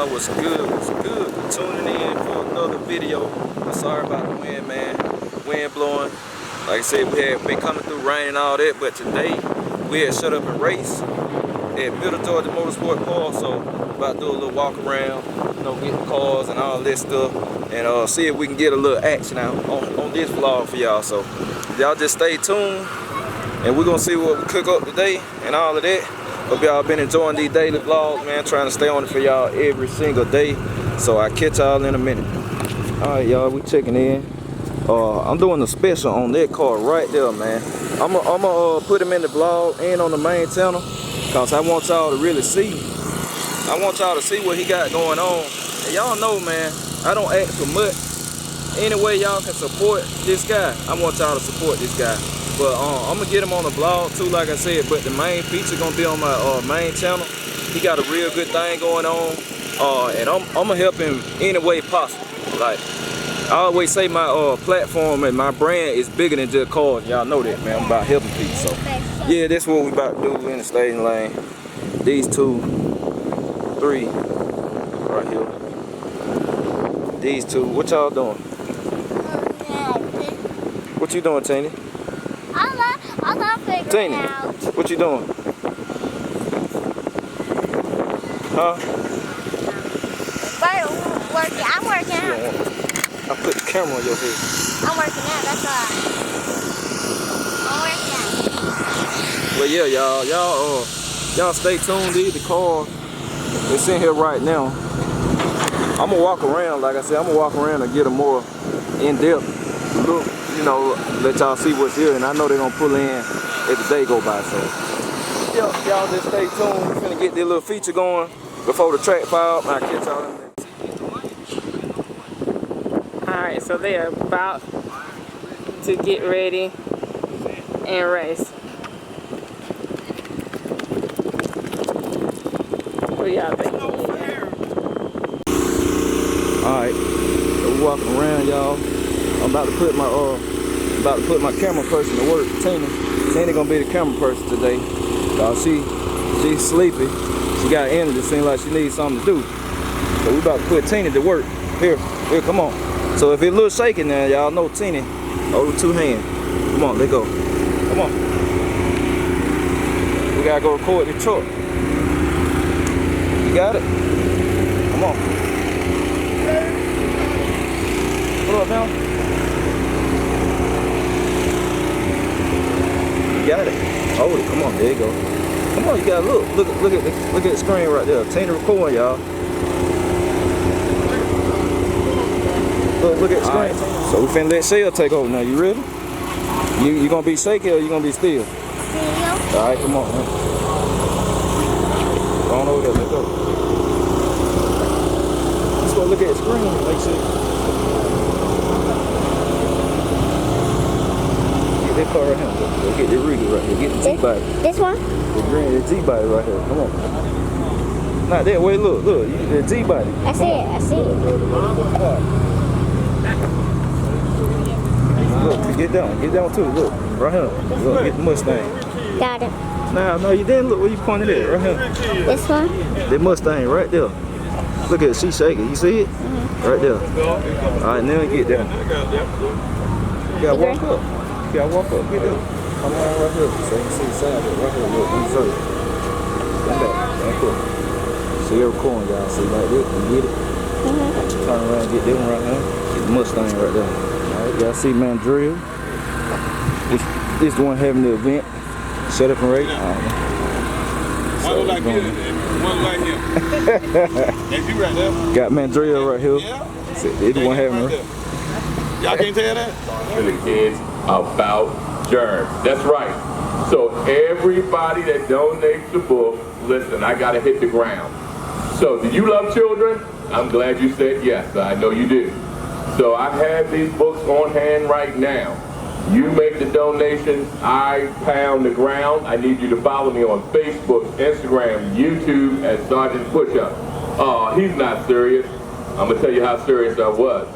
y'all? What's good? What's good? For tuning in for another video. I'm sorry about the wind, man. Wind blowing. Like I said, we had been coming through rain and all that, but today we had shut up and race at Middle Georgia Motorsport Park. So about to do a little walk around, you know, get the cars and all this stuff, and see if we can get a little action out on this vlog for y'all. So y'all just stay tuned, and we're gonna see what we cook up today and all of that. Hope y'all been enjoying these daily vlogs, man. Trying to stay on it for y'all every single day. So I'll catch y'all in a minute. Alright, y'all, we checking in. I'm doing a special on that car right there, man. I'm gonna put him in the vlog and on the main channel, cause I want y'all to really see. I want y'all to see what he got going on. And y'all know, man, I don't ask for much. Any way y'all can support this guy, I want y'all to support this guy. But I'm gonna get him on the vlog too, like I said. But the main feature gonna be on my main channel. He got a real good thing going on, and I'm gonna help him any way possible. Like I always say, my platform and my brand is bigger than just cars. Y'all know that, man. I'm about helping people. So yeah, that's what we about to do in the staging lane. These 2, 3, right here. These 2. What y'all doing? What you doing, Tina? I'm not figuring Tina, out. what you doing? Huh? Working. I'm working out. I put the camera on your head. I'm working out, that's why. I'm working out. But yeah, y'all stay tuned. The car is in here right now. I'm gonna walk around, like I said, I'm gonna walk around and get a more in-depth look, you know, let y'all see what's here, and I know they're gonna pull in as the day go by. So y'all just stay tuned. We're gonna get this little feature going before the track fire up, and I'll catch y'all in there. Alright, so they are about to get ready and race. What y'all think? Alright, so we're walking around, y'all. I'm about to put my camera person to work. Tina gonna be the camera person today. Cause she's sleepy. She got energy. Seems like she needs something to do. So we about to put Tina to work. Here, come on. So if it looks shaky now, y'all know Tina. Hold with 2 hands. Come on, let go. Come on. We gotta go record the truck. You got it? Come on. Pull up now. You got it. Hold it. Come on. There you go. Come on. You gotta look. Look at the screen right there. Tina recording, y'all. Look at the screen. Right. So we finna let Shell take over now. You ready? You gonna be shaky or you gonna be still? Still. All right. Come on, man. Go on over there. Let's go. Just go look at the screen. Make sure. That car right here. Go get the Regal right here. Get the G-body. This one? The green, the G-body right here. Come on. Not that way. Look. The G-body. I see it. Look, get down too. Look, right here. Look, get the Mustang. Got it. Nah, no, you didn't. Look where you pointed at. Right here. This one? The Mustang right there. Look at it. She shaking. You see it? Right there. All right, now get down. You gotta walk up. You gotta walk up. Get down. Come around right here. So you can see the side of it. Right here. Look. Insert it. Come back. Back up. See your corn, y'all. See like this. You get it? Turn around. Get that one right now. Get the Mustang right there. Alright, y'all see Mandrill. This the one having the event. Shut up and rate. One like him. One like him. That's you right there. Got Mandrill right here. Yeah. This the one having right. Y'all can't tell that? It's about germs. That's right. So everybody that donates the book, listen, I gotta hit the ground. So do you love children? I'm glad you said yes. I know you do. So I have these books on hand right now. You make the donation, I pound the ground. I need you to follow me on Facebook, Instagram, YouTube at Sergeant Pushup. Oh, he's not serious. I'm gonna tell you how serious I was.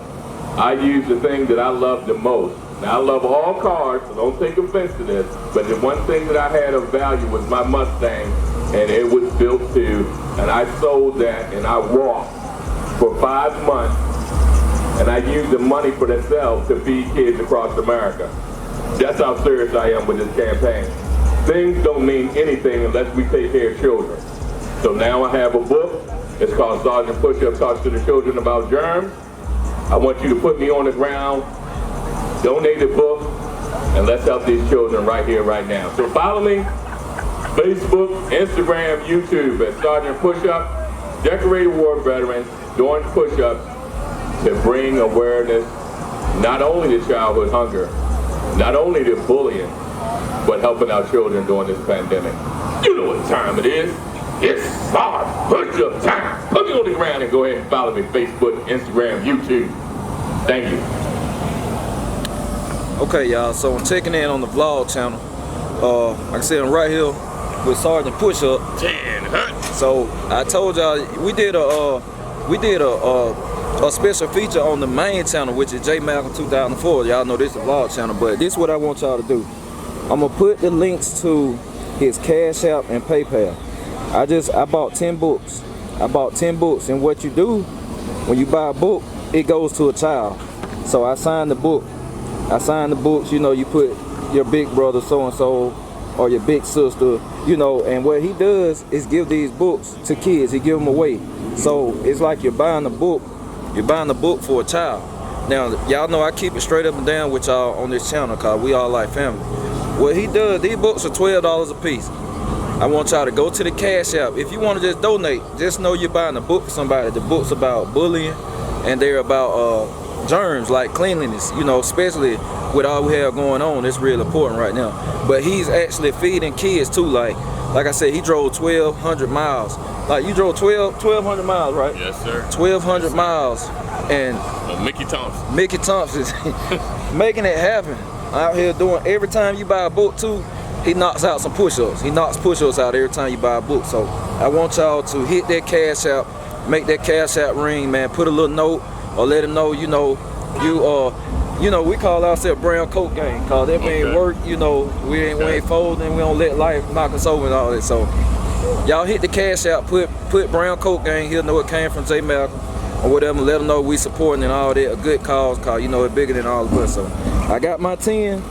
I used the thing that I love the most. Now I love all cars, so don't take offense to this, but the one thing that I had of value was my Mustang, and it was built to, and I sold that, and I walked for 5 months, and I use the money for themselves to feed kids across America. That's how serious I am with this campaign. Things don't mean anything unless we take care of children. So now I have a book. It's called Sergeant Pushup Talks to the Children About Germs. I want you to put me on the ground, donate a book, and let's help these children right here, right now. So follow me, Facebook, Instagram, YouTube at Sergeant Pushup, decorated war veterans doing push-ups to bring awareness not only to childhood hunger, not only to bullying, but helping our children during this pandemic. You know what time it is. It's Sergeant Pushup time. Put me on the ground and go ahead and follow me, Facebook, Instagram, YouTube. Thank you. Okay, y'all, so I'm checking in on the vlog channel. Like I said, I'm right here with Sergeant Pushup. So I told y'all we did a special feature on the main channel, which is J Malcolm 2004. Y'all know this is a vlog channel, but this is what I want y'all to do. I'm gonna put the links to his Cash App and PayPal. I bought 10 books. I bought 10 books, and what you do when you buy a book, it goes to a child. So I signed the book. I signed the books, you know, you put your big brother so-and-so or your big sister, you know, and what he does is give these books to kids. He give them away. So it's like you're buying a book for a child. Now, y'all know I keep it straight up and down with y'all on this channel because we all like family. What he does, these books are $12 a piece. I want y'all to go to the Cash App. If you want to just donate, just know you're buying a book for somebody. The book's about bullying, and they're about germs, like cleanliness, you know, especially with all we have going on. It's real important right now. But he's actually feeding kids too. Like I said, he drove 1,200 miles. Like, you drove 1,200 miles, right? Yes, sir. 1,200 miles, and Mickey Thompson. Mickey Thompson's making it happen out here doing. Every time you buy a book too, he knocks out some push-ups. He knocks push-ups out every time you buy a book. So I want y'all to hit that Cash App, make that Cash App ring, man. Put a little note or let him know, you know, we call ourselves Brown Coat Gang, cause that ain't work, you know, we ain't folding, we don't let life knock us over and all that. So y'all hit the Cash App, put Brown Coat Gang, he'll know it came from J Malcolm or whatever, let him know we supporting and all that, a good cause, cause you know it's bigger than all of us. So I got my 10,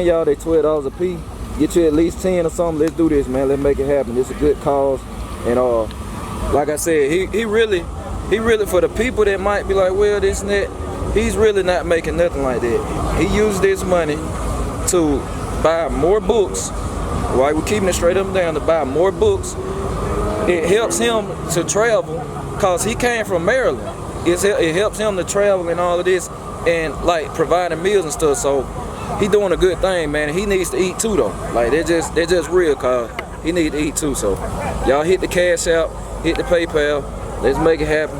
y'all, they $12 a piece. Get you at least 10 or something. Let's do this, man. Let's make it happen. It's a good cause. And like I said, he really for the people that might be like, well, this and that, he's really not making nothing like that. He used this money to buy more books. Right, we're keeping it straight up and down, to buy more books. It helps him to travel, cause he came from Maryland. It helps him to travel and all of this, and like providing meals and stuff. So he doing a good thing, man. He needs to eat too, though. Like they're just real, cause he need to eat too. So y'all hit the Cash App, hit the PayPal. Let's make it happen.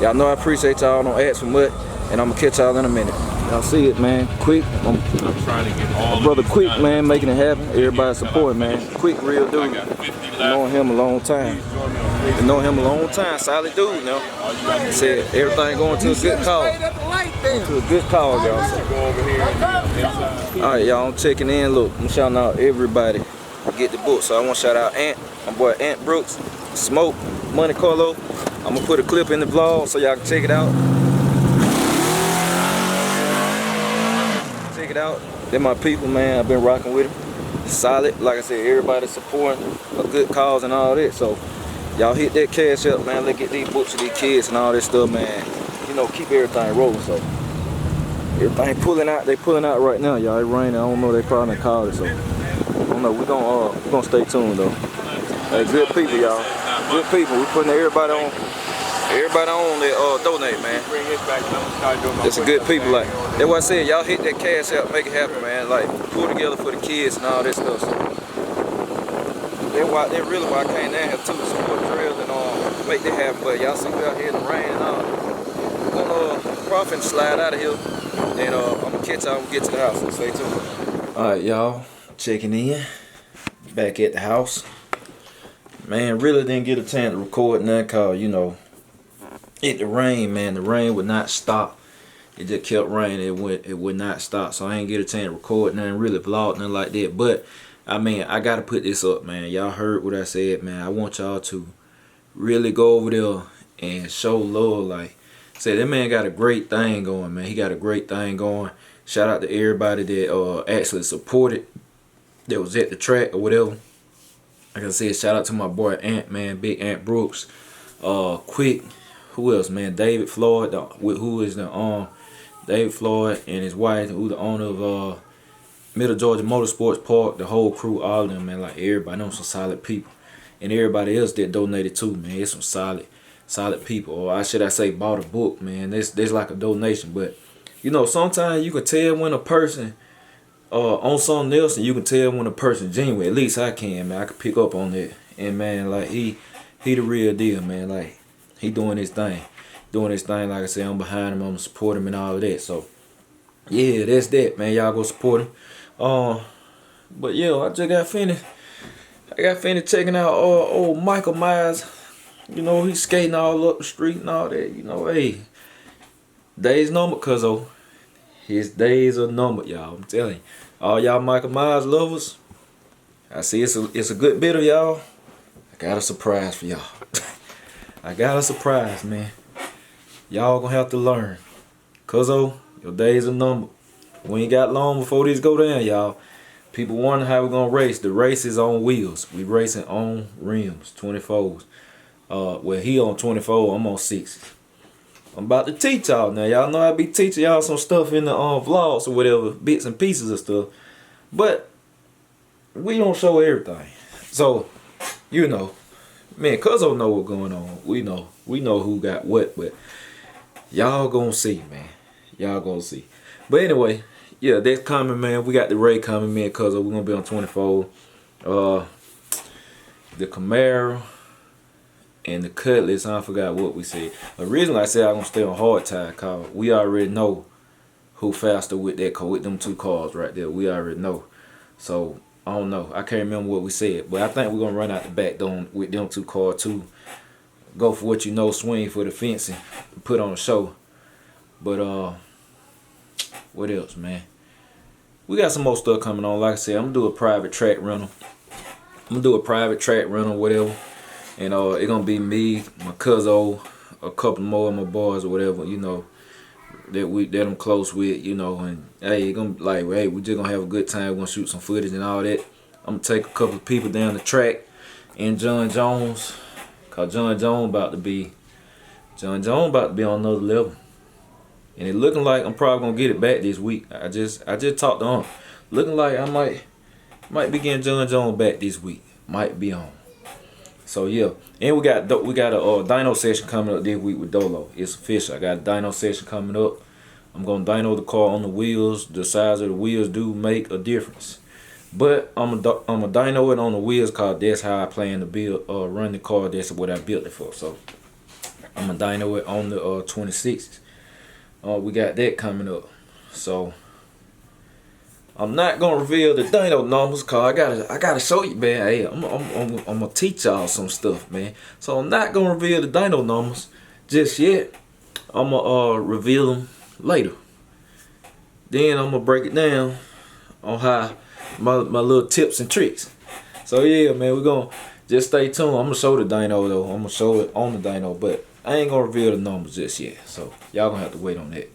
Y'all know I appreciate y'all. Don't ask for much, and I'm gonna catch y'all in a minute. Y'all see it, man. Quick. I'm trying to get all brother Quick, man, making it happen. Everybody support, man. Quick, real dude. Knowing him a long time. Know him a long time. Solid dude now. Said everything going to a good cause. To a good cause, y'all. Alright, y'all, I'm checking in. Look, I'm shouting out everybody to get the book. So I want to shout out Ant, my boy Ant Brooks, Smoke, Money Carlo. I'm gonna put a clip in the vlog so y'all can check it out. Check it out. They're my people, man. I've been rocking with them. Solid. Like I said, everybody supporting a good cause and all that. So y'all hit that Cash Up, man. Let's get these books to these kids and all that stuff, man. You know, keep everything rolling. So everything pulling out. They pulling out right now, y'all. It raining. I don't know. They probably called it. So I don't know. We're gonna stay tuned though. Hey, good people, y'all. Good people. We putting everybody on. Everybody on that donate, man. That's a good people. Like that's what I said. Y'all hit that Cash App, make it happen, man. Like pull together for the kids and all that stuff. So that's really why I came down here too, to support drills and make that happen. But y'all see we out here in the rain and all. We're gonna profit slide out of here, and I'm gonna catch y'all when we get to the house. So stay tuned. All right, y'all, checking in. Back at the house. Man, really didn't get a chance to record nothing, cause you know. The rain, man. The rain would not stop. It just kept raining. It would not stop. So I ain't get a chance to record nothing, really vlog nothing like that. But I mean, I gotta put this up, man. Y'all heard what I said, man. I want y'all to really go over there and show love. Like say that man got a great thing going, man. He got a great thing going. Shout out to everybody that actually supported, that was at the track or whatever. Like I said, shout out to my boy Ant, man, Big Ant Brooks. Quick, who else, man? David Floyd, who is the David Floyd and his wife, who the owner of Middle Georgia Motorsports Park, the whole crew, all of them, man. Like everybody, know some solid people, and everybody else that donated too, man. It's some solid people, or should I say, bought a book, man. There's like a donation, but you know, sometimes you can tell when a person on something else, and you can tell when a person genuine. At least I can, man. I can pick up on that, and man, like he the real deal, man. Like he doing his thing. Like I said, I'm behind him, I'm gonna support him and all of that. So yeah, that's that, man. Y'all go support him. But yo, I just got finished. I got finished checking out old Michael Myers. You know, he's skating all up the street and all that. You know, hey, days number, cuzzo. His days are numbered, y'all. I'm telling you, all y'all Michael Myers lovers. I see it's a good bit of y'all. I got a surprise for y'all. I got a surprise, man. Y'all gonna have to learn. Cuzzo, your days are numbered. We ain't got long before these go down, y'all. People wonder how we're gonna race. The race is on wheels. We racing on rims, 24s. Well, he on 24, I'm on 6s. I'm about to teach y'all now. Y'all know I be teaching y'all some stuff in the vlogs or whatever, bits and pieces of stuff. But we don't show everything. So, you know, man, Cuzzo know what's going on. We know who got what, but y'all gonna see, man. Y'all gonna see. But anyway, yeah, that's coming, man. We got the Ray coming, man, Cuzzo. We're gonna be on 24. The Camaro and the Cutlass, I forgot what we said. Originally I said I'm gonna stay on hard tire car. We already know who faster with that car, with them two cars right there. We already know. So I don't know. I can't remember what we said, but I think we're gonna run out the back door with them two cars too. Go for what you know, swing for the fencing, put on a show. But what else, man? We got some more stuff coming on. Like I said, I'm gonna do a private track rental. Whatever. And it's gonna be me, my cousin, a couple more of my boys or whatever, you know, that I'm close with, you know, and hey, we just gonna have a good time. We're gonna shoot some footage and all that. I'm gonna take a couple of people down the track in John Jones, cause John Jones about to be on another level. And it looking like I'm probably gonna get it back this week. I just talked to him. Looking like I might be getting John Jones back this week. Might be on. So yeah, and we got a dyno session coming up this week with Dolo. It's official. I got a dyno session coming up. I'm gonna dyno the car on the wheels. The size of the wheels do make a difference, but I'm a dyno it on the wheels, cause that's how I plan to build run the car. That's what I built it for. So I'm gonna dyno it on the 26s. We got that coming up. So I'm not gonna reveal the dyno numbers, cause I gotta show you, man. Hey, I'm gonna teach y'all some stuff, man. So I'm not gonna reveal the dyno numbers just yet. I'm gonna reveal them later. Then I'm gonna break it down on how my little tips and tricks. So yeah, man, we're gonna just stay tuned. I'm gonna show the dyno though. I'm gonna show it on the dyno, but I ain't gonna reveal the numbers just yet. So y'all gonna have to wait on that.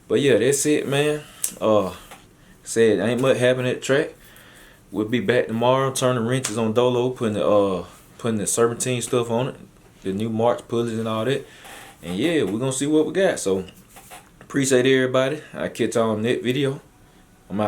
But yeah, that's it, man. Said ain't much happening at the track. We'll be back tomorrow, turning wrenches on Dolo, putting the serpentine stuff on it, the new March pulleys and all that. And yeah, we're gonna see what we got. So appreciate everybody. I'll catch y'all on that video. I'm out.